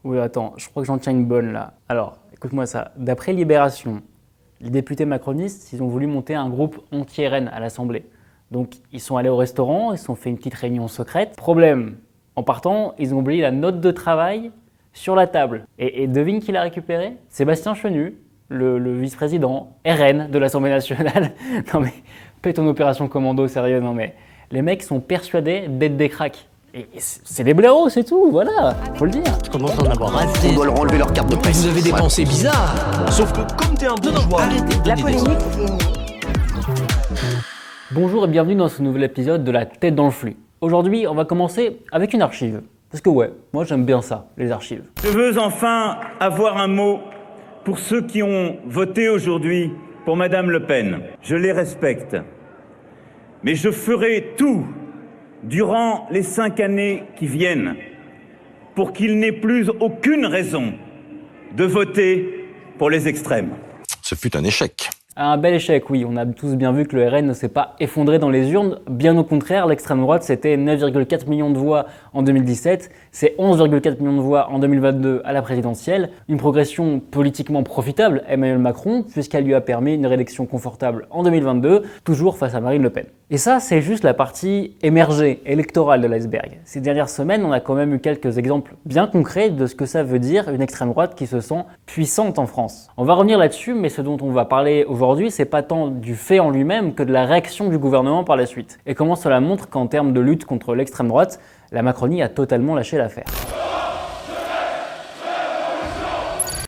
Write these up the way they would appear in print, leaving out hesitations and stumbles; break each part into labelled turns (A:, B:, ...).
A: Oui, attends, je crois que j'en tiens une bonne là. Alors, écoute-moi ça. D'après Libération, les députés macronistes, ils ont voulu monter un groupe anti-RN à l'Assemblée. Donc, ils sont allés au restaurant, ils se sont fait une petite réunion secrète. Problème, en partant, ils ont oublié la note de travail sur la table. Et devine qui l'a récupérée? Sébastien Chenu, le vice-président RN de l'Assemblée nationale. Non mais, fais ton opération commando, sérieux, non mais... Les mecs sont persuadés d'être des cracks. Et c'est des blaireaux, c'est tout, voilà, faut le dire.
B: Je commence à en avoir assez.
C: On doit leur enlever leur carte de presse.
B: Vous avez des pensées bizarres. Sauf que comme t'es un bourgeois, arrêtez de donner des ordres.
A: Bonjour et bienvenue dans ce nouvel épisode de La tête dans le flux. Aujourd'hui, on va commencer avec une archive. Parce que ouais, moi j'aime bien ça, les archives.
D: Je veux enfin avoir un mot pour ceux qui ont voté aujourd'hui pour Madame Le Pen. Je les respecte. Mais je ferai tout durant les 5 années qui viennent pour qu'il n'ait plus aucune raison de voter pour les extrêmes.
E: Ce fut un échec.
A: Un bel échec, oui, on a tous bien vu que le RN ne s'est pas effondré dans les urnes. Bien au contraire, l'extrême droite, c'était 9,4 millions de voix en 2017, c'est 11,4 millions de voix en 2022 à la présidentielle. Une progression politiquement profitable, Emmanuel Macron, puisqu'elle lui a permis une réélection confortable en 2022, toujours face à Marine Le Pen. Et ça, c'est juste la partie émergée, électorale de l'iceberg. Ces dernières semaines, on a quand même eu quelques exemples bien concrets de ce que ça veut dire une extrême droite qui se sent puissante en France. On va revenir là-dessus, mais ce dont on va parler aujourd'hui, c'est pas tant du fait en lui-même que de la réaction du gouvernement par la suite. Et comment cela montre qu'en termes de lutte contre l'extrême droite, la Macronie a totalement lâché l'affaire.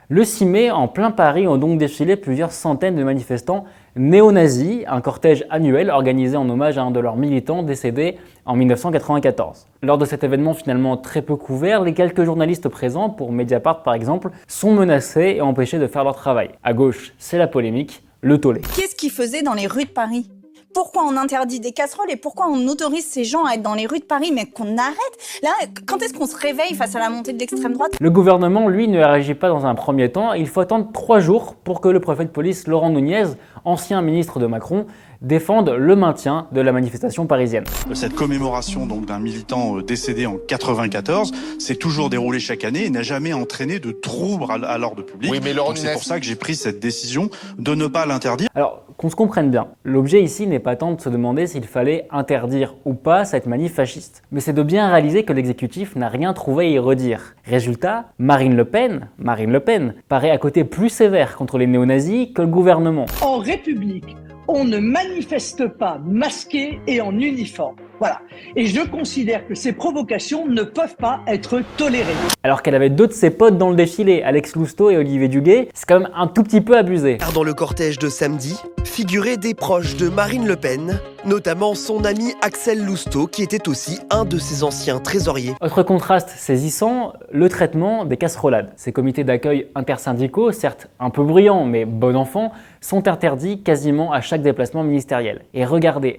A: Le 6 mai, en plein Paris, ont donc défilé plusieurs centaines de manifestants néo-nazis, un cortège annuel organisé en hommage à un de leurs militants décédé en 1994. Lors de cet événement finalement très peu couvert, les quelques journalistes présents, pour Mediapart par exemple, sont menacés et empêchés de faire leur travail. À gauche, c'est la polémique, le tollé.
F: Qu'est-ce qu'ils faisaient dans les rues de Paris ? Pourquoi on interdit des casseroles et pourquoi on autorise ces gens à être dans les rues de Paris? Mais qu'on arrête! Là, quand est-ce qu'on se réveille face à la montée de l'extrême droite?
A: Le gouvernement, lui, ne réagit pas dans un premier temps. Il faut attendre 3 jours pour que le préfet de police Laurent Nunez, ancien ministre de Macron, défende le maintien de la manifestation parisienne.
G: Cette commémoration donc d'un militant décédé en 94 s'est toujours déroulée chaque année et n'a jamais entraîné de troubles à l'ordre public.
E: Oui, mais
G: donc c'est pour ça que j'ai pris cette décision de ne pas l'interdire.
A: Alors, qu'on se comprenne bien, l'objet ici n'est pas tant de se demander s'il fallait interdire ou pas cette manif fasciste, mais c'est de bien réaliser que l'exécutif n'a rien trouvé à y redire. Résultat, Marine Le Pen, paraît à côté plus sévère contre les néo-nazis que le gouvernement.
H: En République, on ne manifeste pas masqué et en uniforme. Voilà. Et je considère que ces provocations ne peuvent pas être tolérées.
A: Alors qu'elle avait deux de ses potes dans le défilé, Alex Lousteau et Olivier Duguet, c'est quand même un tout petit peu abusé.
C: Dans le cortège de samedi, figuraient des proches de Marine Le Pen, notamment son ami Axel Lousteau, qui était aussi un de ses anciens trésoriers.
A: Autre contraste saisissant, le traitement des casserolades. Ces comités d'accueil intersyndicaux, certes un peu bruyants mais bon enfant, sont interdits quasiment à chaque déplacement ministériel. Et regardez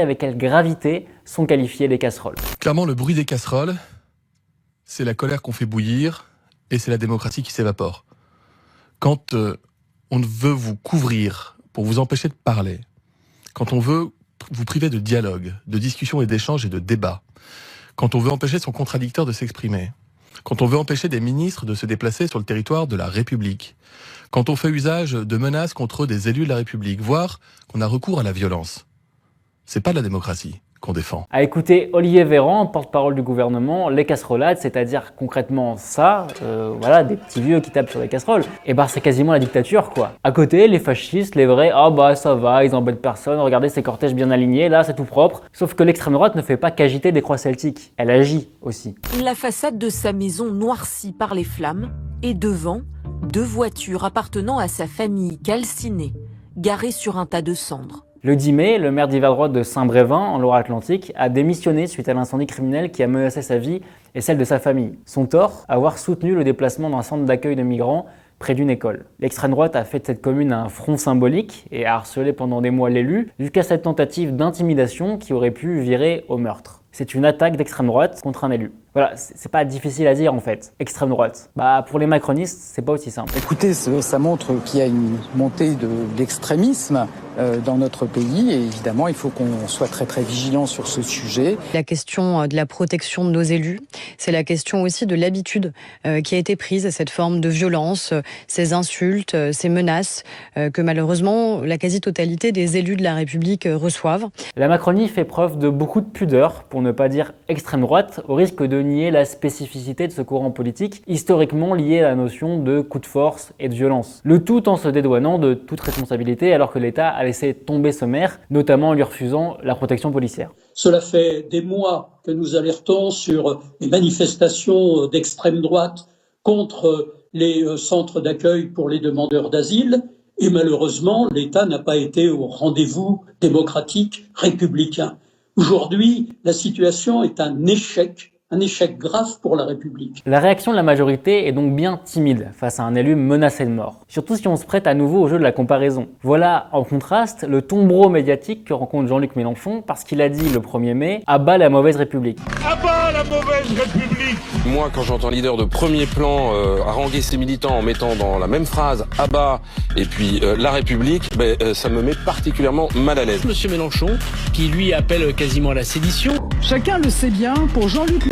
A: avec quelle gravité sont qualifiées les casseroles.
I: Clairement, le bruit des casseroles, c'est la colère qu'on fait bouillir et c'est la démocratie qui s'évapore. Quand on veut vous couvrir pour vous empêcher de parler, quand on veut vous priver de dialogue, de discussion et d'échange et de débat, quand on veut empêcher son contradicteur de s'exprimer, quand on veut empêcher des ministres de se déplacer sur le territoire de la République, quand on fait usage de menaces contre des élus de la République, voire qu'on a recours à la violence, c'est pas de la démocratie qu'on défend.
A: À écouter Olivier Véran, porte-parole du gouvernement, les casserolades, c'est-à-dire concrètement ça, voilà, des petits vieux qui tapent sur les casseroles, et bah c'est quasiment la dictature quoi. À côté, les fascistes, les vrais, ah bah ça va, ils embêtent personne, regardez ces cortèges bien alignés, là c'est tout propre. Sauf que l'extrême droite ne fait pas qu'agiter des croix celtiques, elle agit aussi.
J: La façade de sa maison noircie par les flammes, et devant, 2 voitures appartenant à sa famille calcinée, garées sur un tas de cendres.
A: Le 10 mai, le maire d'hiver droite de Saint-Brévin, en Loire-Atlantique, a démissionné suite à l'incendie criminel qui a menacé sa vie et celle de sa famille. Son tort, avoir soutenu le déplacement d'un centre d'accueil de migrants près d'une école. L'extrême droite a fait de cette commune un front symbolique et a harcelé pendant des mois l'élu, jusqu'à cette tentative d'intimidation qui aurait pu virer au meurtre. C'est une attaque d'extrême droite contre un élu. Voilà, c'est pas difficile à dire en fait. Extrême droite. Bah pour les macronistes, c'est pas aussi simple.
E: Écoutez, ça montre qu'il y a une montée de l'extrémisme dans notre pays et évidemment il faut qu'on soit très très vigilant sur ce sujet.
K: La question de la protection de nos élus, c'est la question aussi de l'habitude qui a été prise à cette forme de violence, ces insultes, ces menaces que malheureusement la quasi-totalité des élus de la République reçoivent.
A: La Macronie fait preuve de beaucoup de pudeur, pour ne pas dire extrême droite, au risque de nier la spécificité de ce courant politique, historiquement lié à la notion de coup de force et de violence. Le tout en se dédouanant de toute responsabilité alors que l'État a laissé tomber ce maire, notamment en lui refusant la protection policière.
L: Cela fait des mois que nous alertons sur les manifestations d'extrême droite contre les centres d'accueil pour les demandeurs d'asile et malheureusement l'État n'a pas été au rendez-vous démocratique républicain. Aujourd'hui, la situation est un échec grave pour la République.
A: La réaction de la majorité est donc bien timide face à un élu menacé de mort. Surtout si on se prête à nouveau au jeu de la comparaison. Voilà, en contraste, le tombereau médiatique que rencontre Jean-Luc Mélenchon parce qu'il a dit le 1er mai « À bas la mauvaise République ».
B: À bas la mauvaise République.
M: Moi, quand j'entends un leader de premier plan haranguer ses militants en mettant dans la même phrase « à bas » et puis « la République », ça me met particulièrement mal à l'aise.
B: Monsieur Mélenchon, qui lui appelle quasiment à la sédition.
H: Chacun le sait bien, pour Jean-Luc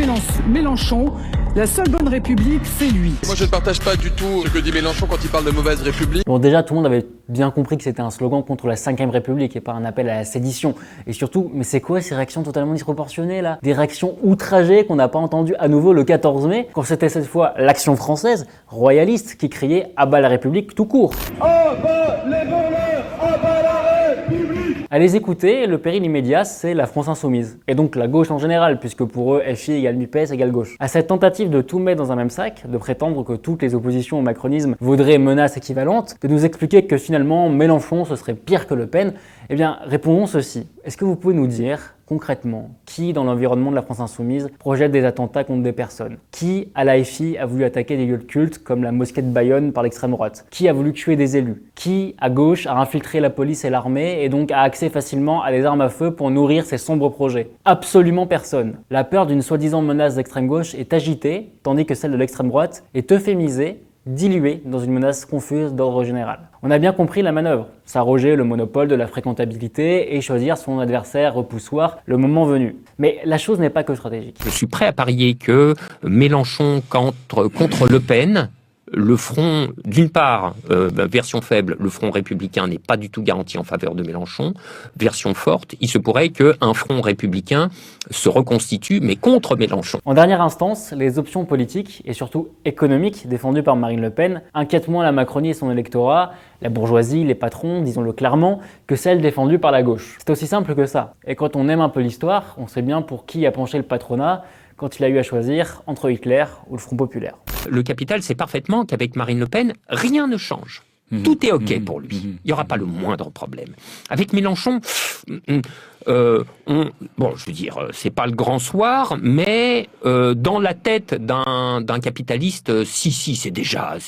H: Mélenchon, la seule bonne République, c'est lui.
I: Moi, je ne partage pas du tout ce que dit Mélenchon quand il parle de mauvaise République.
A: Bon, déjà, tout le monde avait bien compris que c'était un slogan contre la 5ème République et pas un appel à la sédition. Et surtout, mais c'est quoi ces réactions totalement disproportionnées là? Des réactions outragées qu'on n'a pas entendues à nouveau le 14 mai, quand c'était cette fois l'Action française, royaliste, qui criait « à bas la République » tout court.
B: À bas les voleurs, à bas la République.
A: À les écouter, le péril immédiat, c'est la France insoumise. Et donc la gauche en général, puisque pour eux, FI égale NUPES égale gauche. À cette tentative de tout mettre dans un même sac, de prétendre que toutes les oppositions au macronisme vaudraient menaces équivalentes, de nous expliquer que finalement Mélenchon ce serait pire que Le Pen, eh bien répondons ceci. Est-ce que vous pouvez nous dire concrètement qui dans l'environnement de la France insoumise projette des attentats contre des personnes? Qui à la FI a voulu attaquer des lieux de culte comme la mosquée de Bayonne par l'extrême droite? Qui a voulu tuer des élus? Qui à gauche a infiltré la police et l'armée et donc a accès facilement à des armes à feu pour nourrir ses sombres projets? Absolument personne. La peur d'une soi-disant menace d'extrême gauche est agitée, tandis que celle de l'extrême droite est euphémisée, diluée dans une menace confuse d'ordre général. On a bien compris la manœuvre, s'arroger le monopole de la fréquentabilité et choisir son adversaire repoussoir le moment venu. Mais la chose n'est pas que stratégique.
N: Je suis prêt à parier que Mélenchon contre Le Pen, le front, d'une part, version faible, le front républicain n'est pas du tout garanti en faveur de Mélenchon. Version forte, il se pourrait qu'un front républicain se reconstitue, mais contre Mélenchon.
A: En dernière instance, les options politiques, et surtout économiques, défendues par Marine Le Pen, inquiètent moins la Macronie et son électorat, la bourgeoisie, les patrons, disons-le clairement, que celles défendues par la gauche. C'est aussi simple que ça. Et quand on aime un peu l'histoire, on sait bien pour qui a penché le patronat quand il a eu à choisir entre Hitler ou le Front populaire.
N: Le Capital sait parfaitement qu'avec Marine Le Pen, rien ne change. Tout est OK pour lui. Il n'y aura pas le moindre problème. Avec Mélenchon, je veux dire, c'est pas le grand soir, mais dans la tête d'un capitaliste, c'est déjà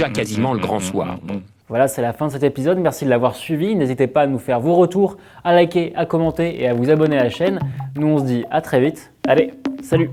N: quasiment le grand soir. Bon.
A: Voilà, c'est la fin de cet épisode. Merci de l'avoir suivi. N'hésitez pas à nous faire vos retours, à liker, à commenter et à vous abonner à la chaîne. Nous, on se dit à très vite. Allez, salut!